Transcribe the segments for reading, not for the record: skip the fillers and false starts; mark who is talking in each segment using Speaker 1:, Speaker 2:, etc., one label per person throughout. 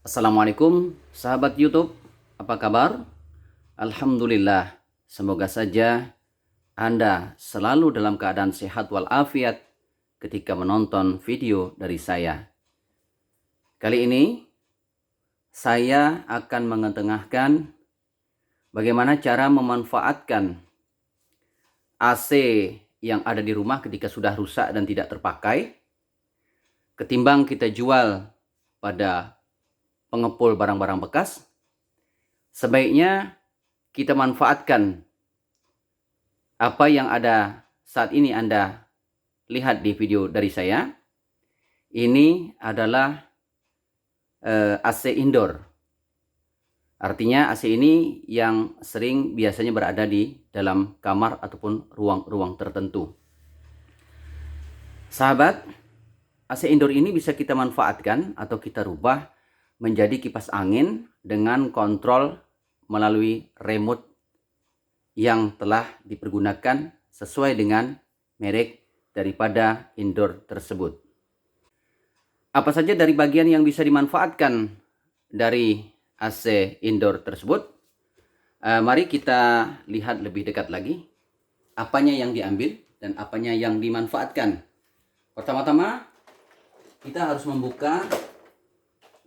Speaker 1: Assalamualaikum sahabat YouTube, apa kabar? Alhamdulillah, semoga saja Anda selalu dalam keadaan sehat walafiat ketika menonton video dari saya. Kali ini saya akan mengetengahkan bagaimana cara memanfaatkan AC yang ada di rumah ketika sudah rusak dan tidak terpakai, ketimbang kita jual pada pengepul barang-barang bekas. Sebaiknya kita manfaatkan apa yang ada saat ini Anda lihat di video dari saya. Ini adalah AC indoor. Artinya AC ini yang sering biasanya berada di dalam kamar ataupun ruang-ruang tertentu. Sahabat, AC indoor ini bisa kita manfaatkan atau kita rubah menjadi kipas angin dengan kontrol melalui remote yang telah dipergunakan sesuai dengan merek daripada indoor tersebut. Apa saja dari bagian yang bisa dimanfaatkan dari AC indoor tersebut? Mari kita lihat lebih dekat lagi apanya yang diambil dan apanya yang dimanfaatkan. Pertama-tama kita harus membuka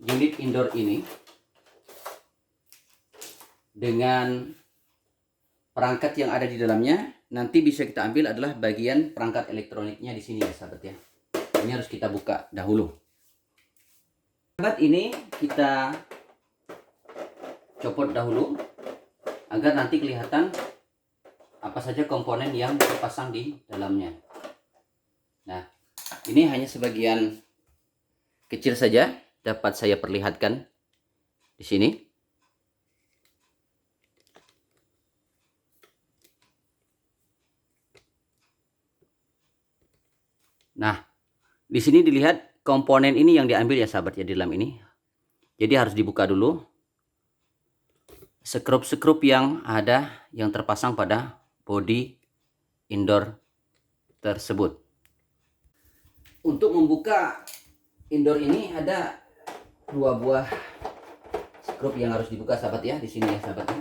Speaker 1: unit indoor ini dengan perangkat yang ada di dalamnya. Nanti bisa kita ambil adalah bagian perangkat elektroniknya di sini ya sahabat ya. Ini harus kita buka dahulu. Sahabat, ini kita copot dahulu agar nanti kelihatan apa saja komponen yang terpasang di dalamnya. Nah, ini hanya sebagian kecil saja dapat saya perlihatkan di sini. Nah, di sini dilihat komponen ini yang diambil ya sahabat ya di dalam ini. Jadi harus dibuka dulu skrup-skrup yang ada yang terpasang pada bodi indoor tersebut. Untuk membuka indoor ini ada dua buah skrup yang harus dibuka sahabat ya, di sini ya sahabat ya.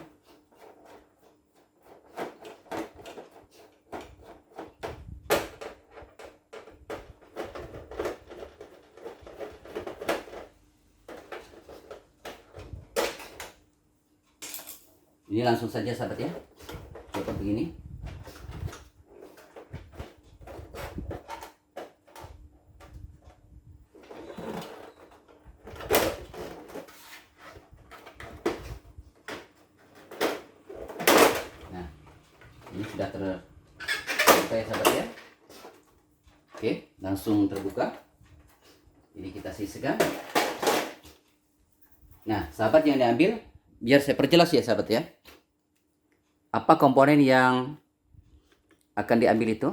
Speaker 1: Ini langsung saja sahabat ya, copot begini. Nah, ini sudah terbuka ya sahabat ya. Oke, langsung terbuka. Ini kita sisihkan. Nah, sahabat, yang diambil, biar saya perjelas ya sahabat ya, apa komponen yang akan diambil itu.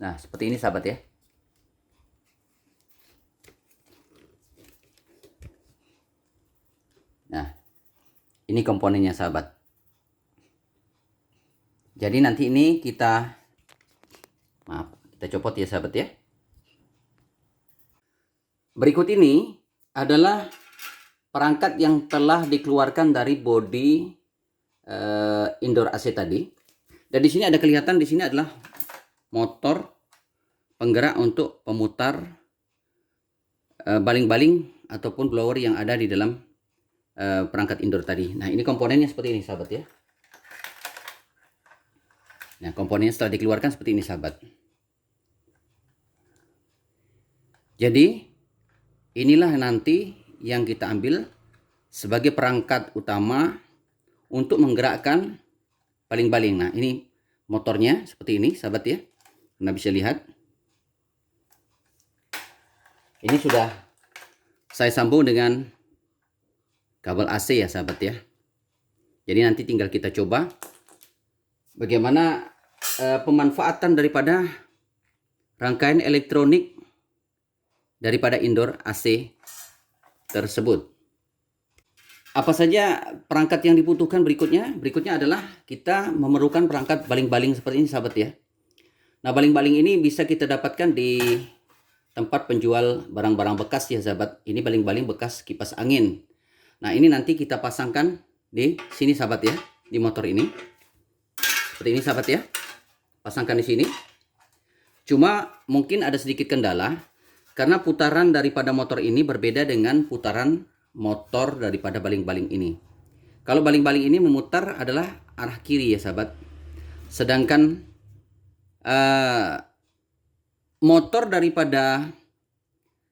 Speaker 1: Nah, seperti ini sahabat ya. Nah, ini komponennya sahabat. Jadi nanti ini kita copot ya sahabat ya. Berikut ini adalah perangkat yang telah dikeluarkan dari bodi indoor AC tadi. Dan di sini ada kelihatan, di sini adalah motor penggerak untuk pemutar baling-baling ataupun blower yang ada di dalam perangkat indoor tadi. Nah, ini komponennya seperti ini sahabat ya. Nah, komponennya setelah dikeluarkan seperti ini sahabat. Jadi inilah nanti yang kita ambil sebagai perangkat utama untuk menggerakkan baling-baling. Nah, ini motornya seperti ini sahabat ya. Anda bisa lihat. Ini sudah saya sambung dengan kabel AC ya sahabat ya. Jadi nanti tinggal kita coba bagaimana pemanfaatan daripada rangkaian elektronik daripada indoor AC tersebut. Apa saja perangkat yang dibutuhkan berikutnya? Berikutnya adalah kita memerlukan perangkat baling-baling seperti ini sahabat ya. Nah, baling-baling ini bisa kita dapatkan di tempat penjual barang-barang bekas ya sahabat. Ini baling-baling bekas kipas angin. Nah, ini nanti kita pasangkan di sini sahabat ya, di motor ini. Seperti ini sahabat ya. Pasangkan di sini. Cuma mungkin ada sedikit kendala karena putaran daripada motor ini berbeda dengan putaran motor daripada baling-baling ini. Kalau baling-baling ini memutar adalah arah kiri ya sahabat. Sedangkan motor daripada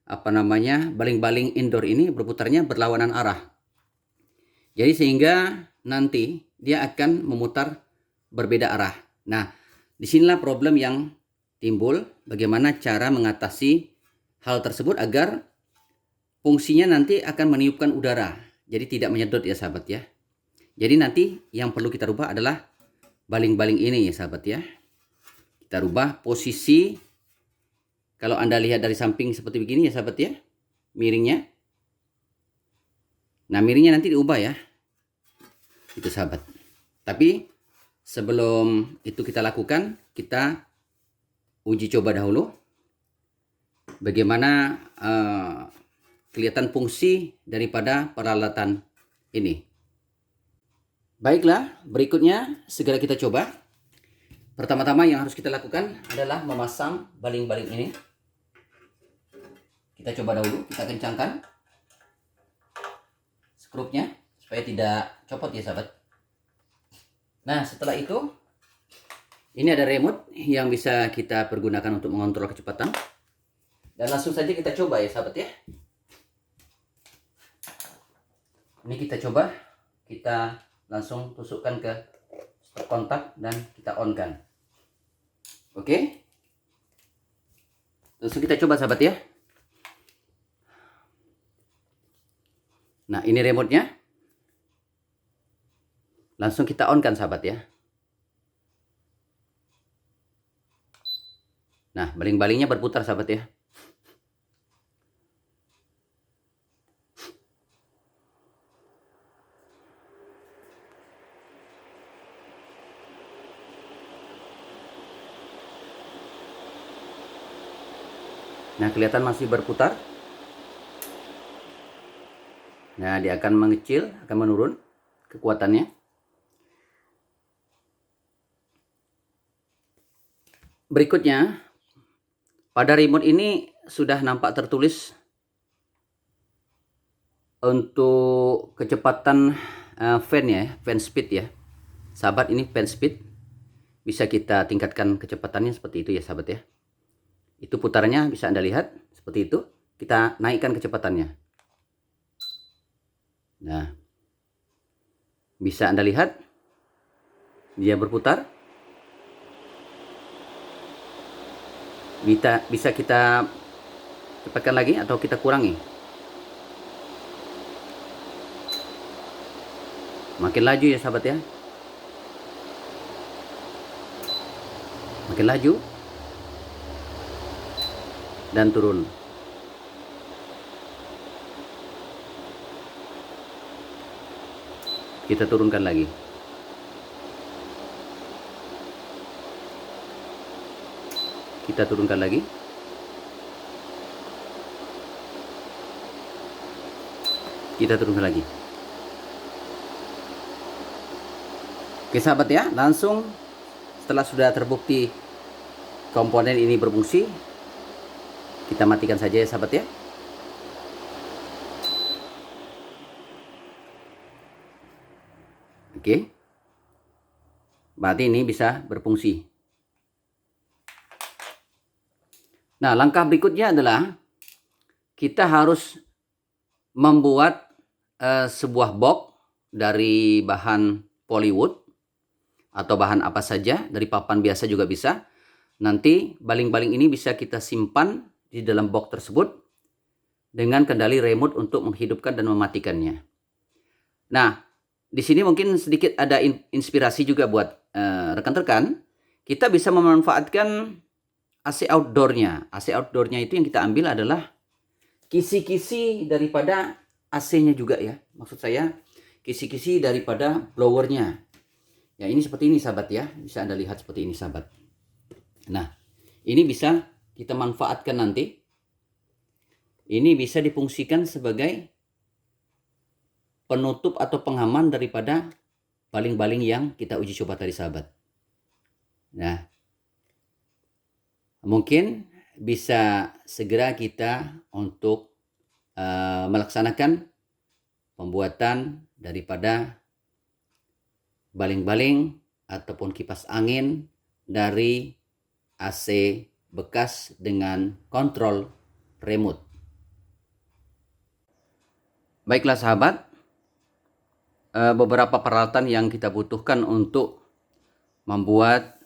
Speaker 1: baling-baling indoor ini berputarnya berlawanan arah. Jadi sehingga nanti dia akan memutar berbeda arah. Nah, disinilah problem yang timbul. Bagaimana cara mengatasi hal tersebut agar fungsinya nanti akan meniupkan udara. Jadi tidak menyedot ya sahabat ya. Jadi nanti yang perlu kita rubah adalah baling-baling ini ya sahabat ya. Kita rubah posisi. Kalau Anda lihat dari samping seperti begini ya sahabat ya, miringnya. Nah, miringnya nanti diubah ya. Itu sahabat. Tapi sebelum itu kita lakukan, kita uji coba dahulu. Bagaimana kelihatan fungsi daripada peralatan ini. Baiklah, berikutnya segera kita coba. Pertama-tama yang harus kita lakukan adalah memasang baling-baling ini. Kita coba dahulu, kita kencangkan skrupnya supaya tidak copot ya sahabat. Nah, setelah itu ini ada remote yang bisa kita pergunakan untuk mengontrol kecepatan. Dan langsung saja kita coba ya sahabat ya. Ini kita coba, kita langsung tusukkan ke stop kontak dan kita on kan. Oke. Langsung kita coba sahabat ya. Nah, ini remote-nya. Langsung kita on kan sahabat ya. Nah, baling-balingnya berputar sahabat ya. Nah, kelihatan masih berputar. Nah, dia akan mengecil, akan menurun kekuatannya. Berikutnya, pada remote ini sudah nampak tertulis untuk kecepatan fan ya, fan speed ya. Sahabat, ini fan speed. Bisa kita tingkatkan kecepatannya seperti itu ya sahabat ya. Itu putarannya bisa Anda lihat seperti itu. Kita naikkan kecepatannya. Nah, bisa Anda lihat dia berputar. Bisa kita cepatkan lagi atau kita kurangi. Makin laju ya sahabat ya. Makin laju dan turun. Kita turunkan lagi. Kita turunkan lagi. Kita turunkan lagi. Oke sahabat ya, langsung setelah sudah terbukti komponen ini berfungsi, kita matikan saja ya sahabat ya. Oke. Berarti ini bisa berfungsi. Nah, langkah berikutnya adalah kita harus membuat sebuah box dari bahan polywood atau bahan apa saja, dari papan biasa juga bisa. Nanti baling-baling ini bisa kita simpan di dalam box tersebut dengan kendali remote untuk menghidupkan dan mematikannya. Nah, di sini mungkin sedikit ada inspirasi juga buat rekan-rekan. Kita bisa memanfaatkan AC outdoor-nya. AC outdoor-nya itu yang kita ambil adalah kisi-kisi daripada AC-nya juga ya. Maksud saya kisi-kisi daripada blower-nya. Ya, ini seperti ini sahabat ya. Bisa Anda lihat seperti ini sahabat. Nah, ini bisa kita manfaatkan nanti ini bisa difungsikan sebagai penutup atau pengaman daripada baling-baling yang kita uji coba tadi, sahabat. Nah, mungkin bisa segera kita untuk melaksanakan pembuatan daripada baling-baling ataupun kipas angin dari AC bekas dengan kontrol remote. Baiklah sahabat, beberapa peralatan yang kita butuhkan untuk membuat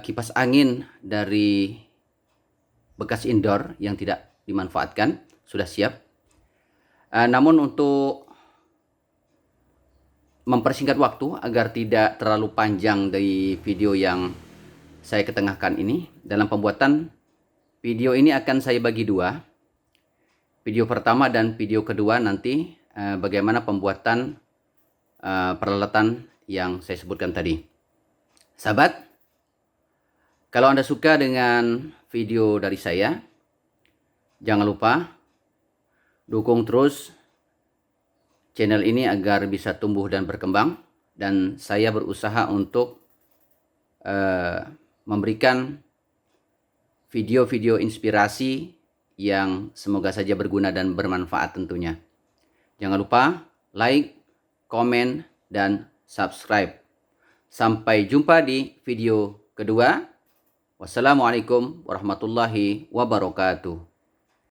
Speaker 1: kipas angin dari bekas indoor yang tidak dimanfaatkan sudah siap. Namun untuk mempersingkat waktu agar tidak terlalu panjang dari video yang saya ketengahkan ini, dalam pembuatan video ini akan saya bagi dua. Video pertama dan video kedua nanti bagaimana pembuatan peralatan yang saya sebutkan tadi. Sahabat, kalau Anda suka dengan video dari saya, jangan lupa dukung terus channel ini agar bisa tumbuh dan berkembang, dan saya berusaha untuk memberikan video-video inspirasi yang semoga saja berguna dan bermanfaat tentunya. Jangan lupa like, komen, dan subscribe. Sampai jumpa di video kedua. Wassalamualaikum warahmatullahi wabarakatuh.